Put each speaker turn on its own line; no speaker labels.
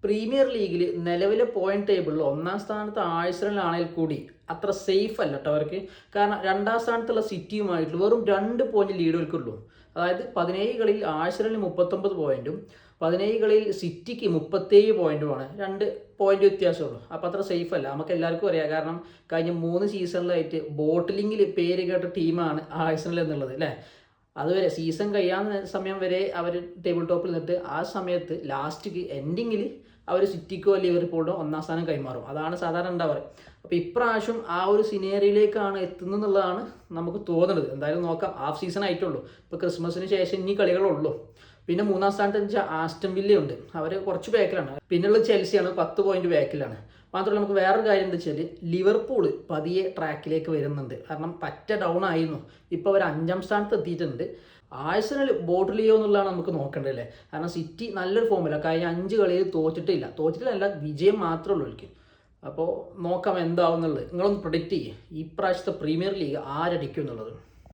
Premier ലീഗിൽ നിലവിലെ point ടേബിളിൽ ഒന്നാം സ്ഥാനത്ത് ആഴ്സണലാണെങ്കിൽ കൂടി അത്ര സേഫ് അല്ല കേട്ടോ അവർക്ക്. കാരണം രണ്ടാം സ്ഥാനത്തുള്ള സിറ്റിയുമായിട്ട് വെറും 2 പോയിന്റ് ലീഡ് അവർക്കുള്ളൂ. അതായത് 17 കളിയിൽ ആഴ്സണലിന് 39 പോയിന്റും 17 കളിയിൽ സിറ്റിക്ക് 37 പോയിന്റുമാണ്. 2 പോയിന്റ് വ്യത്യാസമുള്ളൂ. അപ്പോൾ അത്ര സേഫ് അല്ല, നമുക്ക് എല്ലാവർക്കും അറിയാം. കാരണം കഴിഞ്ഞ 3 സീസണിലായിട്ട് ബോട്ടിലിങ്ങിൽ പേര് കേട്ട ടീമാണ് ആഴ്സണൽ എന്നുള്ളത് അല്ലേ. അതുവരെ സീസൺ കഴിയാവുന്ന സമയം വരെ അവർ ടേബിൾ ടോപ്പിൽ നിന്നിട്ട് ആ സമയത്ത് ലാസ്റ്റ് എൻഡിങ്ങിൽ അവർ സിറ്റിക്കോ ലിവർപൂളിനോ ഒന്നാം സ്ഥാനം കൈമാറും. അതാണ് സാധാരണ ഉണ്ടാവാറ്. അപ്പോൾ ഇപ്രാവശ്യം ആ ഒരു സിനേറിയിലേക്കാണ് എത്തുന്നത് എന്നുള്ളതാണ് നമുക്ക് തോന്നുന്നത്. എന്തായാലും നോക്കാം, ഹാഫ് സീസൺ ആയിട്ടുള്ളൂ. ഇപ്പോൾ ക്രിസ്മസിന് ശേഷം ഇനി കളികളുള്ളൂ. പിന്നെ 3-ാം സ്ഥാനത്ത് വെച്ചാൽ ആസ്റ്റൺ വില്ലയുണ്ട്, അവർ കുറച്ച് ബാക്കിലാണ്. പിന്നെയുള്ളത് ചെൽസിയാണ്, 10 പോയിന്റ് ബാക്കിലാണ്. മാത്രമല്ല നമുക്ക് വേറൊരു കാര്യം എന്താ വെച്ചാൽ ലിവർപൂൾ പതിയെ ട്രാക്കിലേക്ക് വരുന്നുണ്ട്. കാരണം പറ്റ ഡൗൺ ആയിരുന്നു, ഇപ്പോൾ അവർ 5-ാം സ്ഥാനത്ത് എത്തിയിട്ടുണ്ട്. ആഴ്സണൽ ബോട്ടിലിയോ എന്നുള്ളതാണ് നമുക്ക് നോക്കേണ്ടത് അല്ലേ. കാരണം സിറ്റി നല്ലൊരു ഫോമില്ല, കഴിഞ്ഞ 5 കളിയിൽ തോറ്റിട്ടില്ല, വിജയം മാത്രമേ ഉള്ളൂ എനിക്ക്. അപ്പോൾ നോക്കാം എന്താവും എന്നുള്ളത്. നിങ്ങളൊന്ന് പ്രൊഡിക്റ്റ് ചെയ്യേ ഈ പ്രാവശ്യത്തെ പ്രീമിയർ ലീഗ് ആരടിക്കും എന്നുള്ളത്.